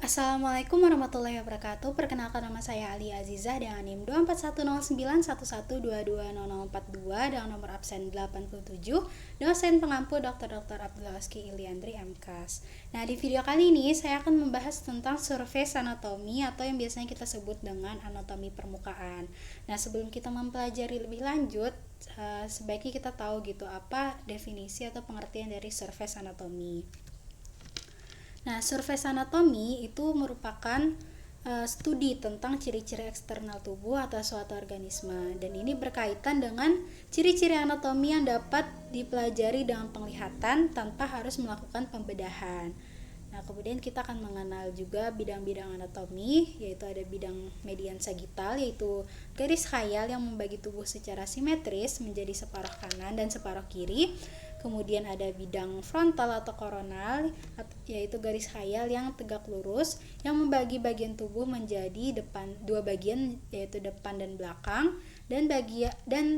Assalamualaikum warahmatullahi wabarakatuh. Perkenalkan, nama saya Ali Azizah dengan NIM 2410911220042 dengan nomor absen 87, dosen pengampu Dr. Abdul Waski Iliandri MKAS. Nah, di video kali ini saya akan membahas tentang surface anatomi atau yang biasanya kita sebut dengan anatomi permukaan. Nah, sebelum kita mempelajari lebih lanjut, sebaiknya kita tahu gitu apa definisi atau pengertian dari surface anatomi. Nah, surface anatomi itu merupakan studi tentang ciri-ciri eksternal tubuh atau suatu organisme, dan ini berkaitan dengan ciri-ciri anatomi yang dapat dipelajari dengan penglihatan tanpa harus melakukan pembedahan. Nah, kemudian kita akan mengenal juga bidang-bidang anatomi, yaitu ada bidang median sagital, yaitu garis khayal yang membagi tubuh secara simetris menjadi separuh kanan dan separuh kiri. Kemudian ada bidang frontal atau koronal, yaitu garis khayal yang tegak lurus yang membagi bagian tubuh menjadi dua bagian, yaitu depan dan belakang. Dan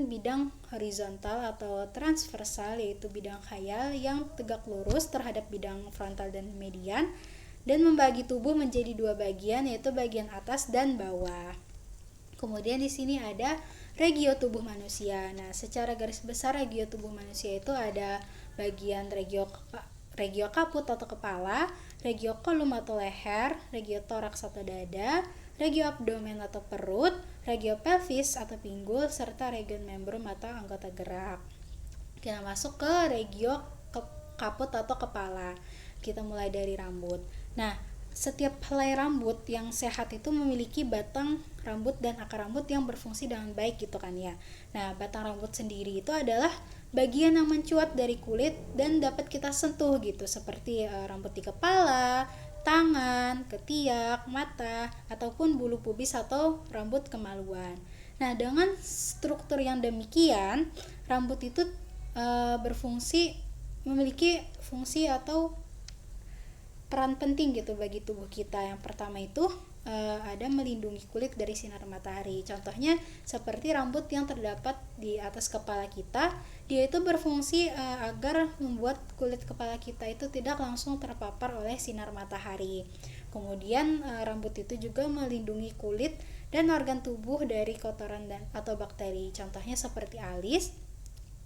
bidang horizontal atau transversal, yaitu bidang khayal yang tegak lurus terhadap bidang frontal dan median dan membagi tubuh menjadi dua bagian, yaitu bagian atas dan bawah. Kemudian di sini ada regio tubuh manusia. Nah, secara garis besar regio tubuh manusia itu ada bagian regio kaput atau kepala, regio kolum atau leher, regio toraks atau dada, regio abdomen atau perut, regio pelvis atau pinggul, serta regio membrum atau anggota gerak. Kita masuk ke regio kaput atau kepala. Kita mulai dari rambut. Nah, setiap helai rambut yang sehat itu memiliki batang rambut dan akar rambut yang berfungsi dengan baik gitu kan ya. Nah, batang rambut sendiri itu adalah bagian yang mencuat dari kulit dan dapat kita sentuh gitu, seperti rambut di kepala, tangan, ketiak, mata, ataupun bulu pubis atau rambut kemaluan. Nah, dengan struktur yang demikian, rambut itu memiliki fungsi atau peran penting gitu bagi tubuh kita. Yang pertama itu ada melindungi kulit dari sinar matahari. Contohnya seperti rambut yang terdapat di atas kepala kita, dia itu berfungsi agar membuat kulit kepala kita itu tidak langsung terpapar oleh sinar matahari. Kemudian rambut itu juga melindungi kulit dan organ tubuh dari kotoran atau bakteri. Contohnya seperti alis.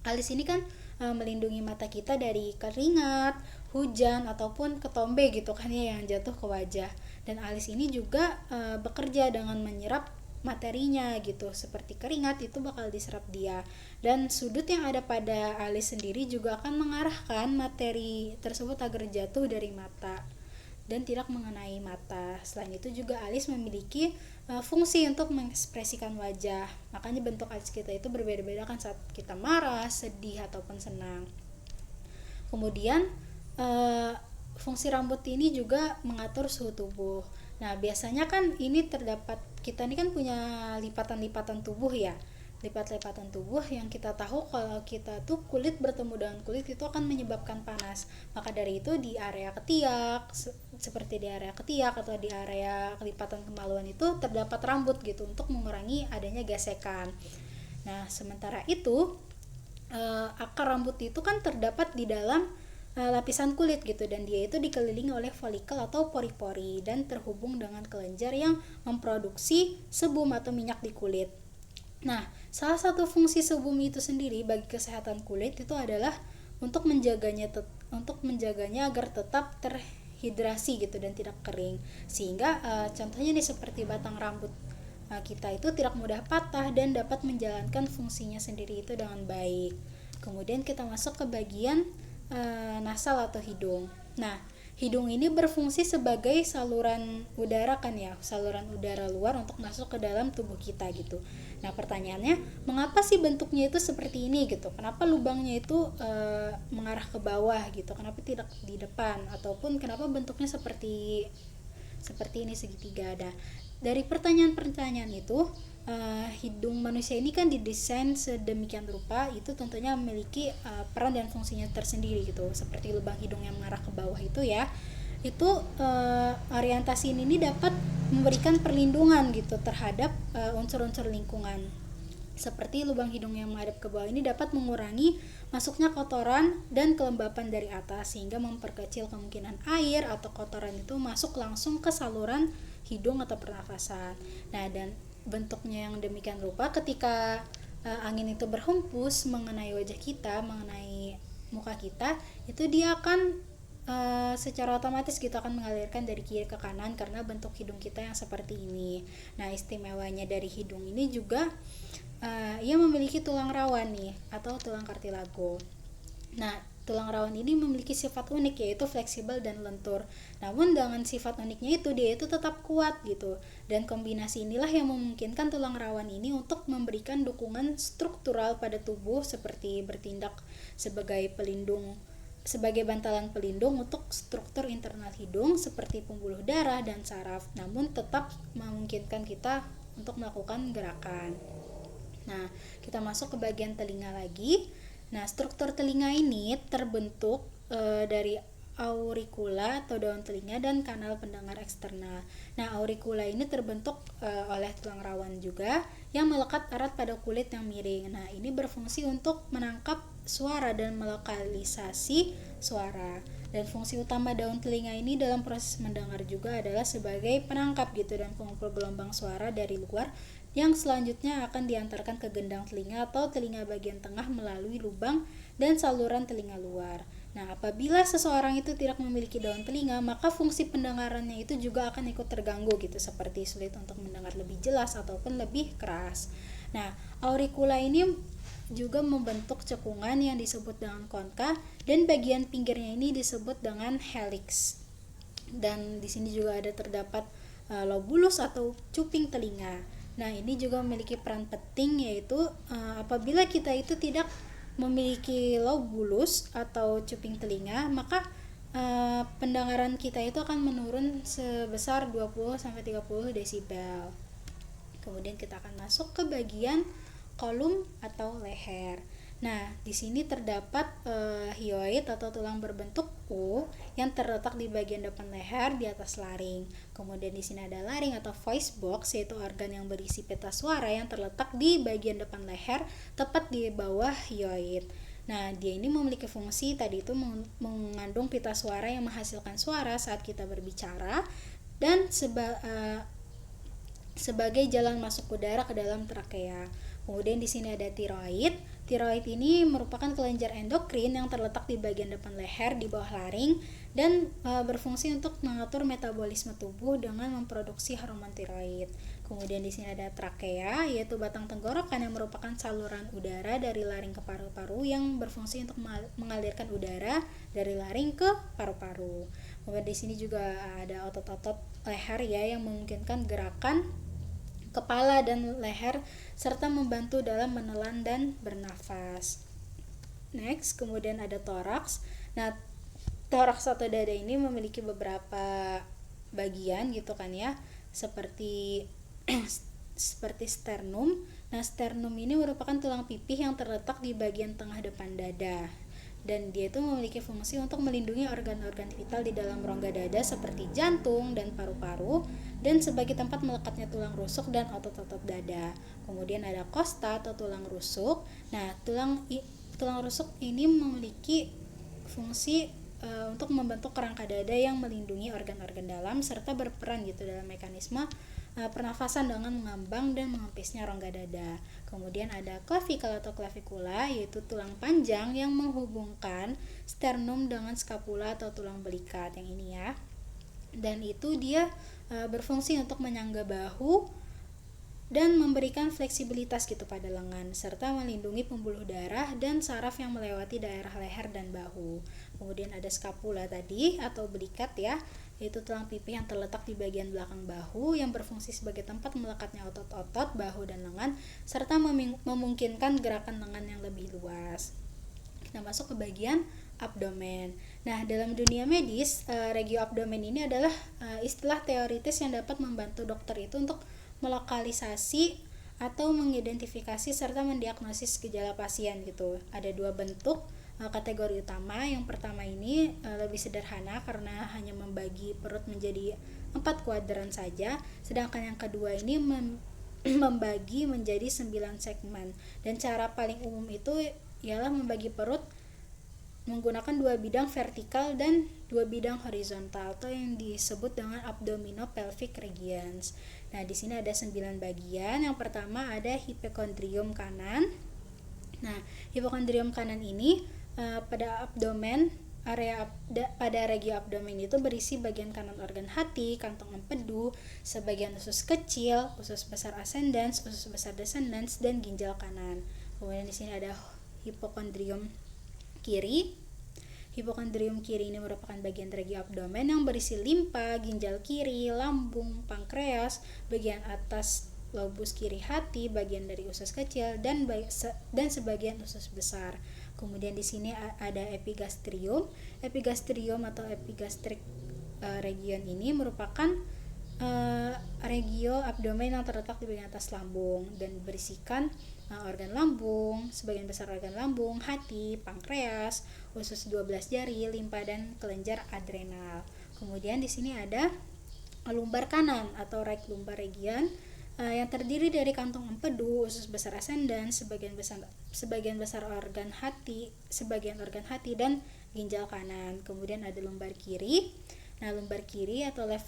Alis ini kan melindungi mata kita dari keringat, hujan, ataupun ketombe gitu kan ya yang jatuh ke wajah. Dan alis ini juga bekerja dengan menyerap materinya gitu, seperti keringat itu bakal diserap dia, dan sudut yang ada pada alis sendiri juga akan mengarahkan materi tersebut agar jatuh dari mata dan tidak mengenai mata. Selain itu juga alis memiliki fungsi untuk mengekspresikan wajah. Makanya bentuk alis kita itu berbeda-beda kan saat kita marah, sedih, ataupun senang. Kemudian fungsi rambut ini juga mengatur suhu tubuh. Nah, biasanya kan kita ini kan punya lipatan-lipatan tubuh ya. Lipat-lipatan tubuh yang kita tahu kalau kita tuh kulit bertemu dengan kulit itu akan menyebabkan panas. Maka dari itu di area ketiak, seperti di area ketiak atau di area kelipatan kemaluan itu terdapat rambut gitu untuk mengurangi adanya gesekan. Nah, sementara itu akar rambut itu kan terdapat di dalam lapisan kulit gitu, dan dia itu dikelilingi oleh folikel atau pori-pori dan terhubung dengan kelenjar yang memproduksi sebum atau minyak di kulit. Nah, salah satu fungsi sebum itu sendiri bagi kesehatan kulit itu adalah untuk menjaganya agar tetap terhidrasi gitu dan tidak kering. Sehingga contohnya nih seperti batang rambut kita itu tidak mudah patah dan dapat menjalankan fungsinya sendiri itu dengan baik. Kemudian kita masuk ke bagian nasal atau hidung. Nah, hidung ini berfungsi sebagai saluran udara kan ya, saluran udara luar untuk masuk ke dalam tubuh kita gitu. Nah, pertanyaannya, mengapa sih bentuknya itu seperti ini gitu? Kenapa lubangnya itu mengarah ke bawah gitu? Kenapa tidak di depan? Ataupun kenapa bentuknya seperti ini segitiga? Ada dari pertanyaan-pertanyaan itu, hidung manusia ini kan didesain sedemikian rupa, itu tentunya memiliki peran dan fungsinya tersendiri gitu. Seperti lubang hidung yang mengarah ke bawah itu ya, itu orientasi ini dapat memberikan perlindungan gitu terhadap unsur-unsur lingkungan. seperti lubang hidung yang menghadap ke bawah ini dapat mengurangi masuknya kotoran dan kelembapan dari atas, sehingga memperkecil kemungkinan air atau kotoran itu masuk langsung ke saluran hidung atau pernafasan. Nah, dan bentuknya yang demikian rupa ketika angin itu berhembus mengenai wajah kita, mengenai muka kita, itu dia akan secara otomatis kita akan mengalirkan dari kiri ke kanan karena bentuk hidung kita yang seperti ini. Nah, istimewanya dari hidung ini juga ia memiliki tulang rawan nih atau tulang kartilago. Nah, tulang rawan ini memiliki sifat unik yaitu fleksibel dan lentur. Namun dengan sifat uniknya itu dia itu tetap kuat gitu. Dan kombinasi inilah yang memungkinkan tulang rawan ini untuk memberikan dukungan struktural pada tubuh seperti bertindak sebagai pelindung, sebagai bantalan pelindung untuk struktur internal hidung seperti pembuluh darah dan saraf, namun tetap memungkinkan kita untuk melakukan gerakan. Nah, kita masuk ke bagian telinga lagi. Nah, struktur telinga ini terbentuk dari auricula atau daun telinga dan kanal pendengar eksternal. Nah, auricula ini terbentuk oleh tulang rawan juga yang melekat erat pada kulit yang miring. Nah, ini berfungsi untuk menangkap suara dan melokalisasi suara. Dan fungsi utama daun telinga ini dalam proses mendengar juga adalah sebagai penangkap gitu dan pengumpul gelombang suara dari luar yang selanjutnya akan diantarkan ke gendang telinga atau telinga bagian tengah melalui lubang dan saluran telinga luar. Nah, apabila seseorang itu tidak memiliki daun telinga, maka fungsi pendengarannya itu juga akan ikut terganggu gitu, seperti sulit untuk mendengar lebih jelas ataupun lebih keras. Nah, auricula ini juga membentuk cekungan yang disebut dengan konka dan bagian pinggirnya ini disebut dengan helix. Dan di sini juga ada terdapat lobulus atau cuping telinga. Nah, ini juga memiliki peran penting yaitu apabila kita itu tidak memiliki lobulus atau cuping telinga, maka pendengaran kita itu akan menurun sebesar 20-30 desibel. Kemudian kita akan masuk ke bagian kolum atau leher. Nah, di sini terdapat hyoid atau tulang berbentuk U yang terletak di bagian depan leher di atas laring. Kemudian di sini ada laring atau voice box, yaitu organ yang berisi pita suara yang terletak di bagian depan leher tepat di bawah hyoid. Nah, dia ini memiliki fungsi tadi itu mengandung pita suara yang menghasilkan suara saat kita berbicara dan sebagai jalan masuk udara ke dalam trakea. Kemudian di sini ada tiroid. Tiroid ini merupakan kelenjar endokrin yang terletak di bagian depan leher di bawah laring dan berfungsi untuk mengatur metabolisme tubuh dengan memproduksi hormon tiroid. Kemudian di sini ada trakea, yaitu batang tenggorokan yang merupakan saluran udara dari laring ke paru-paru yang berfungsi untuk mengalirkan udara dari laring ke paru-paru. Kemudian di sini juga ada otot-otot leher ya yang memungkinkan gerakan kepala dan leher serta membantu dalam menelan dan bernafas. Next, kemudian ada toraks. Nah, toraks atau dada ini memiliki beberapa bagian gitu kan ya, seperti seperti sternum. Nah, sternum ini merupakan tulang pipih yang terletak di bagian tengah depan dada. Dan dia itu memiliki fungsi untuk melindungi organ-organ vital di dalam rongga dada seperti jantung dan paru-paru dan sebagai tempat melekatnya tulang rusuk dan otot-otot dada. Kemudian ada kosta atau tulang rusuk. Nah, tulang rusuk ini memiliki fungsi untuk membentuk kerangka dada yang melindungi organ-organ dalam serta berperan gitu dalam mekanisme pernafasan dengan mengambang dan mengempisnya rongga dada. Kemudian ada clavicle atau clavikula, yaitu tulang panjang yang menghubungkan sternum dengan scapula atau tulang belikat yang ini ya. Dan itu dia berfungsi untuk menyangga bahu dan memberikan fleksibilitas gitu pada lengan serta melindungi pembuluh darah dan saraf yang melewati daerah leher dan bahu. Kemudian ada scapula tadi atau belikat ya, yaitu tulang pipih yang terletak di bagian belakang bahu yang berfungsi sebagai tempat melekatnya otot-otot bahu dan lengan serta memungkinkan gerakan lengan yang lebih luas. Kita masuk ke bagian abdomen. Nah, dalam dunia medis, regio abdomen ini adalah istilah teoritis yang dapat membantu dokter itu untuk melokalisasi atau mengidentifikasi serta mendiagnosis gejala pasien gitu. Ada dua bentuk kategori utama. Yang pertama ini lebih sederhana karena hanya membagi perut menjadi 4 kuadran saja, sedangkan yang kedua ini membagi menjadi 9 segmen, dan cara paling umum itu ialah membagi perut menggunakan 2 bidang vertikal dan 2 bidang horizontal atau yang disebut dengan abdominopelvic regions. Nah, di sini ada 9 bagian. Yang pertama ada hipokondrium kanan. Nah, hipokondrium kanan ini pada abdomen pada regi abdomen itu berisi bagian kanan organ hati, kantong empedu, sebagian usus kecil, usus besar ascendens, usus besar descendens, dan ginjal kanan. Kemudian di sini ada hipokondrium kiri. Hipokondrium kiri ini merupakan bagian regi abdomen yang berisi limpa, ginjal kiri, lambung, pankreas, bagian atas lobus kiri hati, bagian dari usus kecil, dan sebagian usus besar. Kemudian di sini ada epigastrium. Epigastrium atau epigastric region ini merupakan regio abdomen yang terletak di bagian atas lambung dan berisikan organ lambung, sebagian besar organ lambung, hati, pankreas, usus 12 jari, limpa, dan kelenjar adrenal. Kemudian di sini ada lumbar kanan atau right lumbar region yang terdiri dari kantong empedu, usus besar ascendens, sebagian besar organ hati, dan ginjal kanan. Kemudian ada lumbar kiri. Nah, lumbar kiri atau left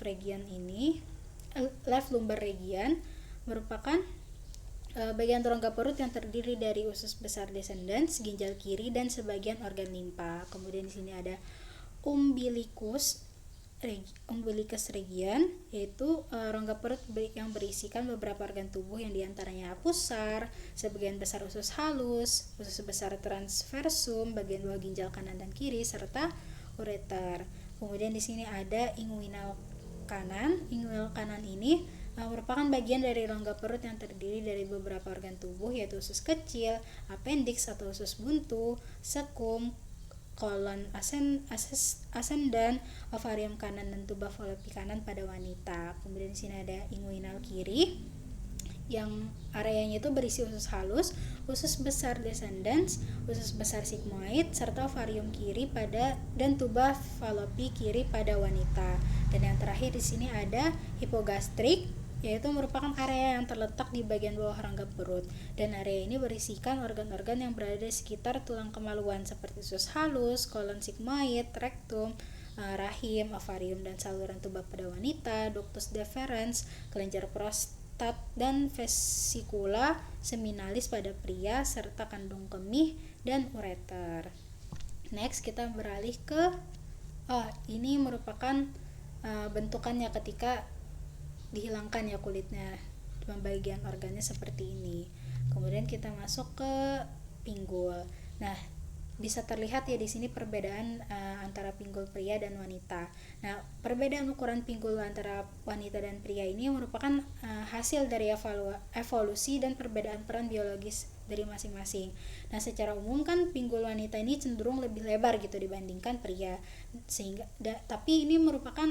lumbar region merupakan bagian rongga perut yang terdiri dari usus besar descendens, ginjal kiri, dan sebagian organ limpa. Kemudian di sini ada umbilicus region, yaitu rongga perut yang berisikan beberapa organ tubuh yang diantaranya pusar, sebagian besar usus halus, usus besar transversum, bagian bawah ginjal kanan dan kiri, serta ureter. Kemudian di sini ada inguinal kanan. Inguinal kanan ini merupakan bagian dari rongga perut yang terdiri dari beberapa organ tubuh, yaitu usus kecil, appendix atau usus buntu, sekum, kolon ascendans, ovarium kanan, dan tuba fallopi kanan pada wanita. Kemudian di sini ada inguinal kiri yang areanya itu berisi usus halus, usus besar descendens, usus besar sigmoid, serta ovarium kiri dan tuba fallopi kiri pada wanita. Dan yang terakhir di sini ada hipogastrik, yaitu merupakan area yang terletak di bagian bawah rongga perut, dan area ini berisikan organ-organ yang berada di sekitar tulang kemaluan seperti usus halus, kolon sigmoid, rektum, rahim, ovarium, dan saluran tuba pada wanita, ductus deferens, kelenjar prostat, dan vesikula seminalis pada pria, serta kandung kemih dan ureter. Next, kita beralih ke ini merupakan bentukannya ketika dihilangkan ya kulitnya, pembagian organnya seperti ini. Kemudian kita masuk ke pinggul. Nah, bisa terlihat ya di sini perbedaan antara pinggul pria dan wanita. Nah, perbedaan ukuran pinggul antara wanita dan pria ini merupakan hasil dari evolusi dan perbedaan peran biologis dari masing-masing. Nah, secara umum kan pinggul wanita ini cenderung lebih lebar gitu dibandingkan pria. Tapi ini merupakan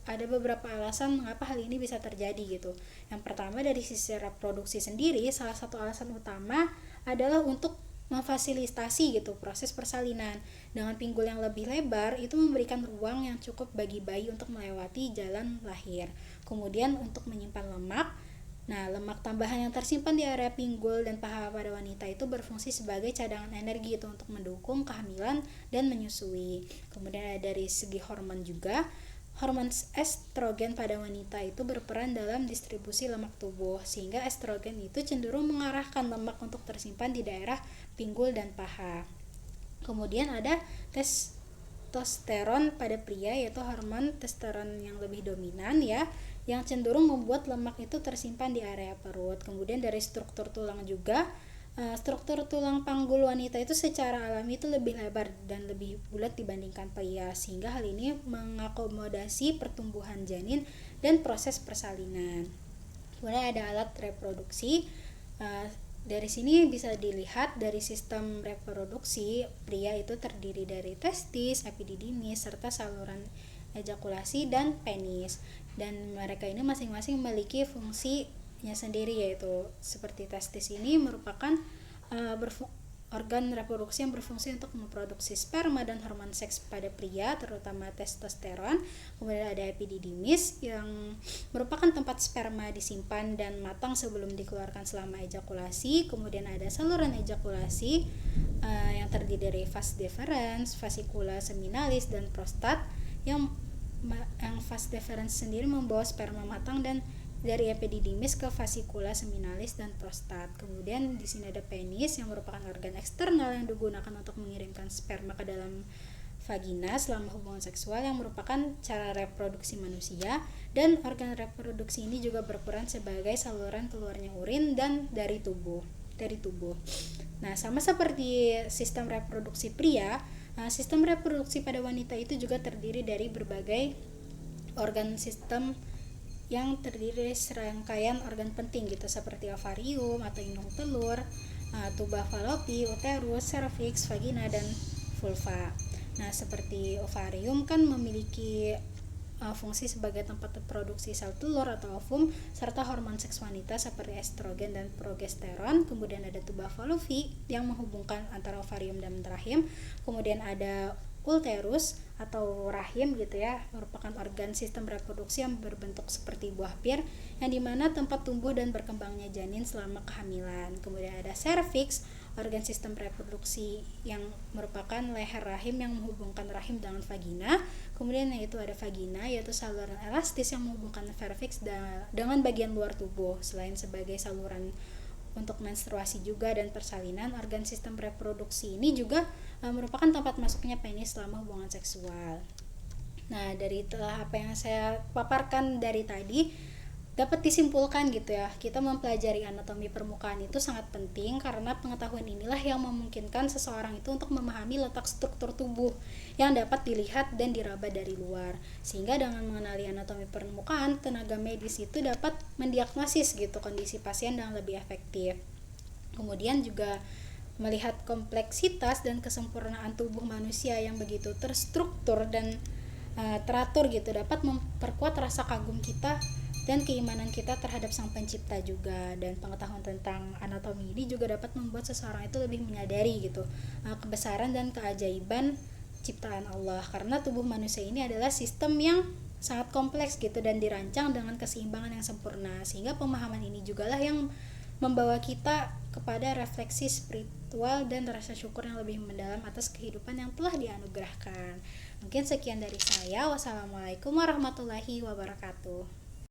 ada beberapa alasan mengapa hal ini bisa terjadi gitu. Yang pertama, dari sisi reproduksi sendiri, salah satu alasan utama adalah untuk memfasilitasi gitu proses persalinan. Dengan pinggul yang lebih lebar itu memberikan ruang yang cukup bagi bayi untuk melewati jalan lahir. Kemudian untuk menyimpan lemak. Nah, lemak tambahan yang tersimpan di area pinggul dan paha pada wanita itu berfungsi sebagai cadangan energi itu untuk mendukung kehamilan dan menyusui. Kemudian dari segi hormon juga, hormon estrogen pada wanita itu berperan dalam distribusi lemak tubuh, sehingga estrogen itu cenderung mengarahkan lemak untuk tersimpan di daerah pinggul dan paha. Kemudian ada testosteron pada pria, yaitu hormon testosteron yang lebih dominan ya, yang cenderung membuat lemak itu tersimpan di area perut. Kemudian dari struktur tulang juga, struktur tulang panggul wanita itu secara alami itu lebih lebar dan lebih bulat dibandingkan pria, sehingga hal ini mengakomodasi pertumbuhan janin dan proses persalinan. Kemudian ada alat reproduksi. Dari sini bisa dilihat dari sistem reproduksi pria itu terdiri dari testis, epididymis, serta saluran ejakulasi dan penis. Dan mereka ini masing-masing memiliki fungsinya sendiri, yaitu seperti testis ini merupakan organ reproduksi yang berfungsi untuk memproduksi sperma dan hormon seks pada pria, terutama testosteron. Kemudian ada epididymis yang merupakan tempat sperma disimpan dan matang sebelum dikeluarkan selama ejakulasi. Kemudian ada saluran ejakulasi yang terdiri dari vas deferens, fascicula seminalis, dan prostat yang vas deferens sendiri membawa sperma matang dan dari epididymis ke fascicula seminalis dan prostat. Kemudian di sini ada penis yang merupakan organ eksternal yang digunakan untuk mengirimkan sperma ke dalam vagina selama hubungan seksual yang merupakan cara reproduksi manusia, dan organ reproduksi ini juga berperan sebagai saluran keluarnya urin dan dari tubuh. Nah, sama seperti sistem reproduksi pria, sistem reproduksi pada wanita itu juga terdiri dari berbagai organ sistem yang terdiri dari serangkaian organ penting gitu, seperti ovarium atau indung telur, tuba falopi, uterus, cervix, vagina, dan vulva. Nah, seperti ovarium kan memiliki fungsi sebagai tempat produksi sel telur atau ovum serta hormon seks wanita seperti estrogen dan progesteron. Kemudian ada tuba fallopi yang menghubungkan antara ovarium dan rahim. Kemudian ada uterus atau rahim gitu ya, merupakan organ sistem reproduksi yang berbentuk seperti buah pir yang dimana tempat tumbuh dan berkembangnya janin selama kehamilan. Kemudian ada cervix, organ sistem reproduksi yang merupakan leher rahim yang menghubungkan rahim dengan vagina. Kemudian yaitu ada vagina, yaitu saluran elastis yang menghubungkan cervix dengan bagian luar tubuh. Selain sebagai saluran untuk menstruasi juga dan persalinan, organ sistem reproduksi ini juga merupakan tempat masuknya penis selama hubungan seksual. Nah, dari apa yang saya paparkan dari tadi dapat disimpulkan gitu ya, kita mempelajari anatomi permukaan itu sangat penting karena pengetahuan inilah yang memungkinkan seseorang itu untuk memahami letak struktur tubuh yang dapat dilihat dan diraba dari luar. Sehingga dengan mengenali anatomi permukaan, tenaga medis itu dapat mendiagnosis gitu kondisi pasien dengan lebih efektif. Kemudian juga melihat kompleksitas dan kesempurnaan tubuh manusia yang begitu terstruktur dan teratur gitu dapat memperkuat rasa kagum kita dan keimanan kita terhadap Sang Pencipta juga. Dan pengetahuan tentang anatomi ini juga dapat membuat seseorang itu lebih menyadari gitu kebesaran dan keajaiban ciptaan Allah, karena tubuh manusia ini adalah sistem yang sangat kompleks gitu dan dirancang dengan keseimbangan yang sempurna, sehingga pemahaman ini jugalah yang membawa kita kepada refleksi spiritual dan rasa syukur yang lebih mendalam atas kehidupan yang telah dianugerahkan. Mungkin sekian dari saya. Wassalamualaikum warahmatullahi wabarakatuh.